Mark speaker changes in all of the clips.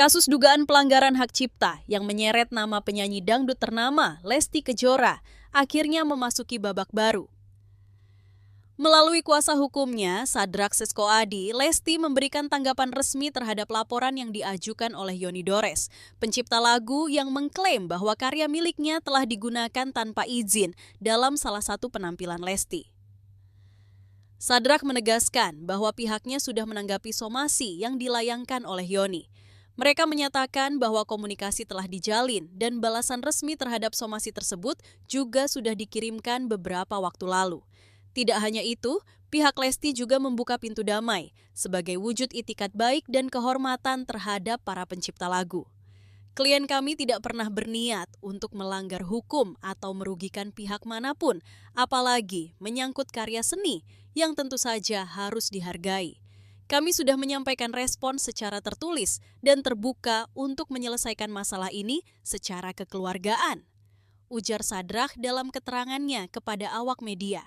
Speaker 1: Kasus dugaan pelanggaran hak cipta yang menyeret nama penyanyi dangdut ternama Lesti Kejora akhirnya memasuki babak baru. Melalui kuasa hukumnya, Sadrak Seskoadi, Lesti memberikan tanggapan resmi terhadap laporan yang diajukan oleh Yoni Dores, pencipta lagu yang mengklaim bahwa karya miliknya telah digunakan tanpa izin dalam salah satu penampilan Lesti. Sadrak menegaskan bahwa pihaknya sudah menanggapi somasi yang dilayangkan oleh Yoni. Mereka menyatakan bahwa komunikasi telah dijalin dan balasan resmi terhadap somasi tersebut juga sudah dikirimkan beberapa waktu lalu. Tidak hanya itu, pihak Lesti juga membuka pintu damai sebagai wujud itikat baik dan kehormatan terhadap para pencipta lagu. Klien kami tidak pernah berniat untuk melanggar hukum atau merugikan pihak manapun, apalagi menyangkut karya seni yang tentu saja harus dihargai. Kami sudah menyampaikan respon secara tertulis dan terbuka untuk menyelesaikan masalah ini secara kekeluargaan, ujar Sadrak dalam keterangannya kepada awak media.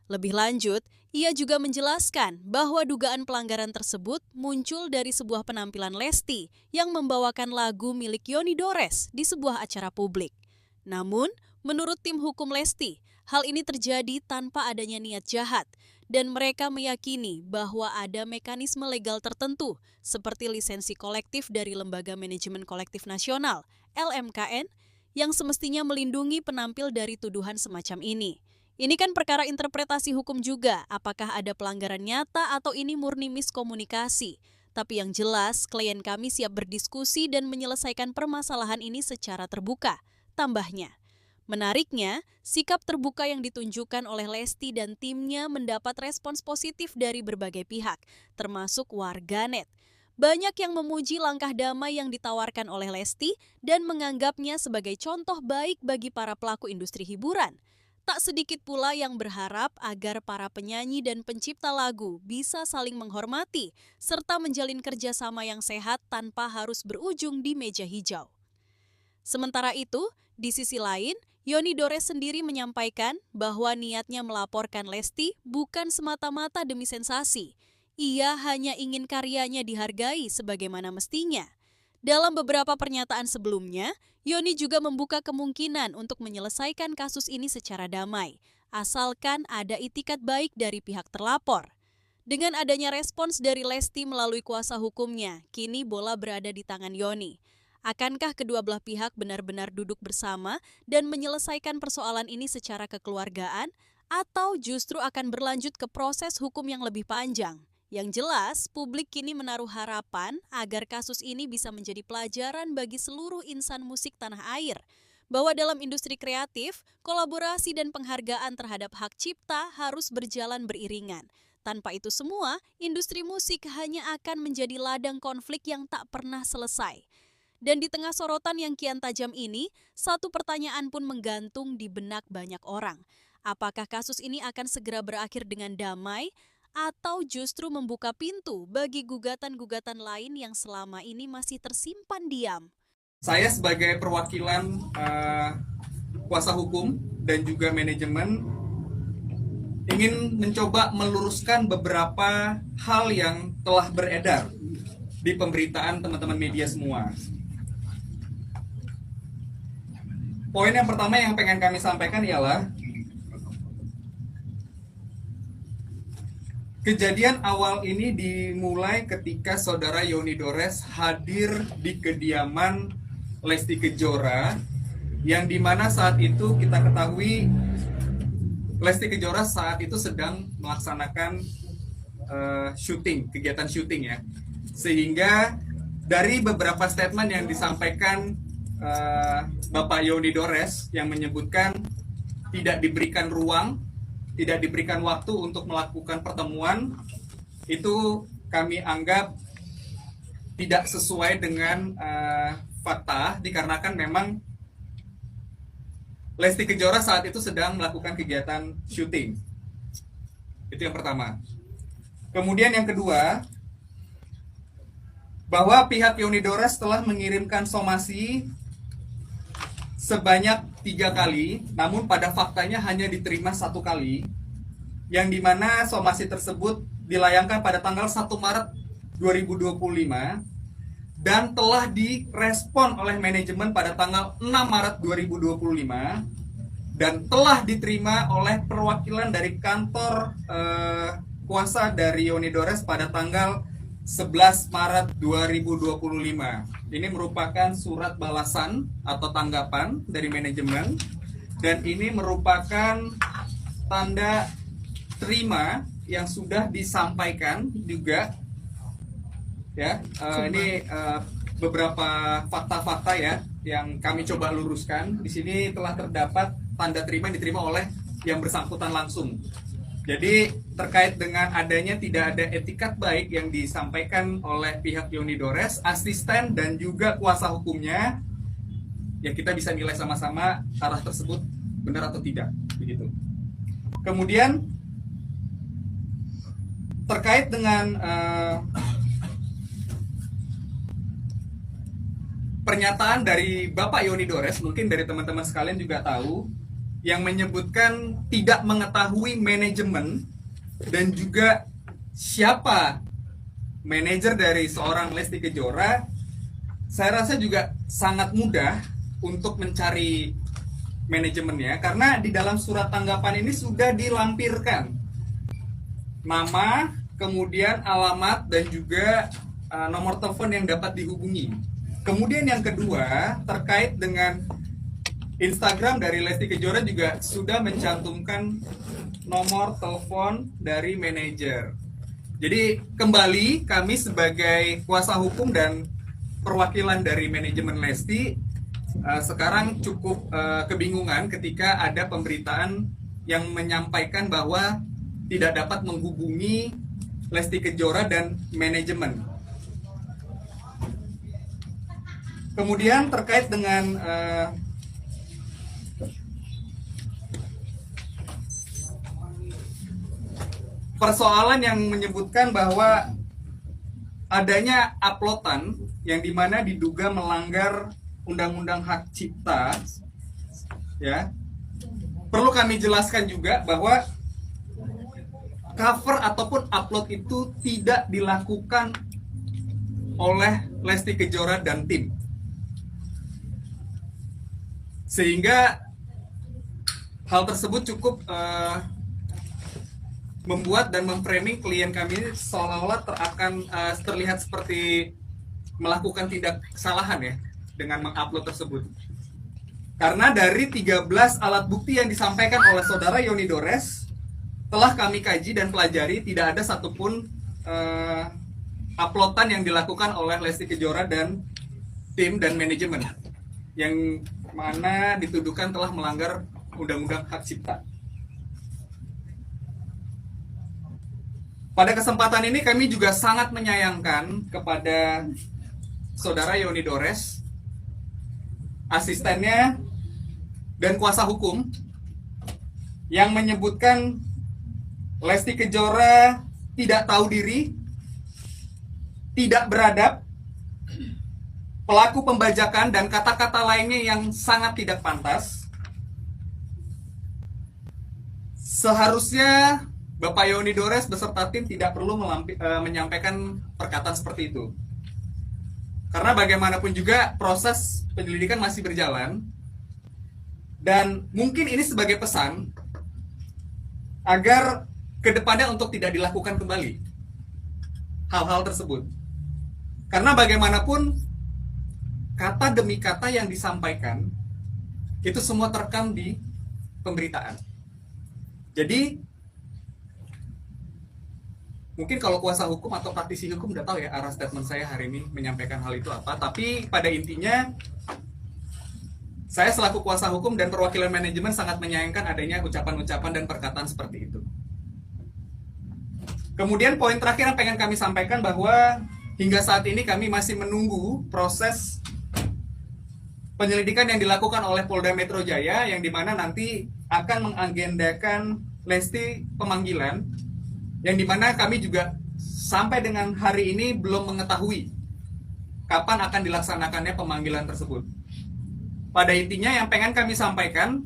Speaker 1: Lebih lanjut, ia juga menjelaskan bahwa dugaan pelanggaran tersebut muncul dari sebuah penampilan Lesti yang membawakan lagu milik Yoni Dores di sebuah acara publik. Namun, menurut tim hukum Lesti, hal ini terjadi tanpa adanya niat jahat dan mereka meyakini bahwa ada mekanisme legal tertentu seperti lisensi kolektif dari Lembaga Manajemen Kolektif Nasional (LMKN) yang semestinya melindungi penampil dari tuduhan semacam ini. Ini kan perkara interpretasi hukum juga, apakah ada pelanggaran nyata atau ini murni miskomunikasi. Tapi yang jelas, klien kami siap berdiskusi dan menyelesaikan permasalahan ini secara terbuka, tambahnya. Menariknya, sikap terbuka yang ditunjukkan oleh Lesti dan timnya mendapat respons positif dari berbagai pihak, termasuk warganet. Banyak yang memuji langkah damai yang ditawarkan oleh Lesti dan menganggapnya sebagai contoh baik bagi para pelaku industri hiburan. Tak sedikit pula yang berharap agar para penyanyi dan pencipta lagu bisa saling menghormati serta menjalin kerjasama yang sehat tanpa harus berujung di meja hijau. Sementara itu, di sisi lain, Yoni Dores sendiri menyampaikan bahwa niatnya melaporkan Lesti bukan semata-mata demi sensasi. Ia hanya ingin karyanya dihargai sebagaimana mestinya. Dalam beberapa pernyataan sebelumnya, Yoni juga membuka kemungkinan untuk menyelesaikan kasus ini secara damai, asalkan ada itikat baik dari pihak terlapor. Dengan adanya respons dari Lesti melalui kuasa hukumnya, kini bola berada di tangan Yoni. Akankah kedua belah pihak benar-benar duduk bersama dan menyelesaikan persoalan ini secara kekeluargaan, atau justru akan berlanjut ke proses hukum yang lebih panjang? Yang jelas, publik kini menaruh harapan agar kasus ini bisa menjadi pelajaran bagi seluruh insan musik tanah air, bahwa dalam industri kreatif, kolaborasi dan penghargaan terhadap hak cipta harus berjalan beriringan. Tanpa itu semua, industri musik hanya akan menjadi ladang konflik yang tak pernah selesai. Dan di tengah sorotan yang kian tajam ini, satu pertanyaan pun menggantung di benak banyak orang. Apakah kasus ini akan segera berakhir dengan damai, atau justru membuka pintu bagi gugatan-gugatan lain yang selama ini masih tersimpan diam?
Speaker 2: Saya sebagai perwakilan kuasa hukum dan juga manajemen ingin mencoba meluruskan beberapa hal yang telah beredar di pemberitaan teman-teman media semua. Poin yang pertama yang pengen kami sampaikan ialah kejadian awal ini dimulai ketika saudara Yoni Dores hadir di kediaman Lesti Kejora, yang dimana saat itu kita ketahui Lesti Kejora saat itu sedang melaksanakan kegiatan syuting ya. Sehingga dari beberapa statement yang disampaikan Bapak Yoni Dores yang menyebutkan tidak diberikan ruang, tidak diberikan waktu untuk melakukan pertemuan, itu kami anggap tidak sesuai dengan fakta, dikarenakan memang Lesti Kejora saat itu sedang melakukan kegiatan syuting. Itu yang pertama. Kemudian yang kedua, bahwa pihak Yoni Dores telah mengirimkan somasi sebanyak 3 kali, namun pada faktanya hanya diterima 1 kali, yang dimana somasi tersebut dilayangkan pada tanggal 1 Maret 2025, dan telah direspon oleh manajemen pada tanggal 6 Maret 2025 dan telah diterima oleh perwakilan dari kantor kuasa dari Yoni Dores pada tanggal 11 Maret 2025. Ini merupakan surat balasan atau tanggapan dari manajemen dan ini merupakan tanda terima yang sudah disampaikan juga ya. Ini beberapa fakta-fakta ya yang kami coba luruskan. Di sini telah terdapat tanda terima yang diterima oleh yang bersangkutan langsung. Jadi terkait dengan adanya tidak ada etikat baik yang disampaikan oleh pihak Yoni Dores, asisten dan juga kuasa hukumnya, ya kita bisa nilai sama-sama arah tersebut benar atau tidak, begitu. Kemudian terkait dengan pernyataan dari Bapak Yoni Dores, mungkin dari teman-teman sekalian juga tahu, yang menyebutkan tidak mengetahui manajemen dan juga siapa manajer dari seorang Lesti Kejora. Saya rasa juga sangat mudah untuk mencari manajemennya karena di dalam surat tanggapan ini sudah dilampirkan nama, kemudian alamat dan juga nomor telepon yang dapat dihubungi. Kemudian yang kedua, terkait dengan Instagram dari Lesti Kejora juga sudah mencantumkan nomor telepon dari manajer. Jadi kembali kami sebagai kuasa hukum dan perwakilan dari manajemen Lesti sekarang cukup kebingungan ketika ada pemberitaan yang menyampaikan bahwa tidak dapat menghubungi Lesti Kejora dan manajemen. Kemudian terkait dengan persoalan yang menyebutkan bahwa adanya uploadan yang dimana diduga melanggar undang-undang hak cipta, ya, perlu kami jelaskan juga bahwa cover ataupun upload itu tidak dilakukan oleh Lesti Kejora dan tim, sehingga hal tersebut cukup membuat dan memframing klien kami seolah-olah terlihat seperti melakukan tindak kesalahan ya dengan mengupload tersebut. Karena dari 13 alat bukti yang disampaikan oleh saudara Yoni Dores telah kami kaji dan pelajari, tidak ada satupun uploadan yang dilakukan oleh Lesti Kejora dan tim dan manajemen yang mana dituduhkan telah melanggar undang-undang hak cipta. Pada kesempatan ini kami juga sangat menyayangkan kepada saudara Yoni Dores, asistennya dan kuasa hukum yang menyebutkan Lesti Kejora tidak tahu diri, tidak beradab, pelaku pembajakan dan kata-kata lainnya yang sangat tidak pantas. Seharusnya Bapak Yoni Dores beserta tim tidak perlu menyampaikan perkataan seperti itu. Karena bagaimanapun juga proses penyelidikan masih berjalan. Dan mungkin ini sebagai pesan agar kedepannya untuk tidak dilakukan kembali hal-hal tersebut. Karena bagaimanapun kata demi kata yang disampaikan itu semua terekam di pemberitaan. Jadi mungkin kalau kuasa hukum atau praktisi hukum udah tahu ya arah statement saya hari ini menyampaikan hal itu apa. Tapi pada intinya saya selaku kuasa hukum dan perwakilan manajemen sangat menyayangkan adanya ucapan-ucapan dan perkataan seperti itu. Kemudian poin terakhir yang pengen kami sampaikan bahwa hingga saat ini kami masih menunggu proses penyelidikan yang dilakukan oleh Polda Metro Jaya yang dimana nanti akan mengagendakan Lesti pemanggilan, yang dimana kami juga sampai dengan hari ini belum mengetahui kapan akan dilaksanakannya pemanggilan tersebut. Pada intinya yang pengen kami sampaikan,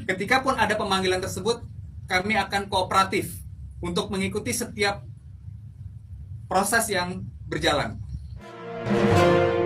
Speaker 2: ketika pun ada pemanggilan tersebut, kami akan kooperatif untuk mengikuti setiap proses yang berjalan.
Speaker 1: Jakarta.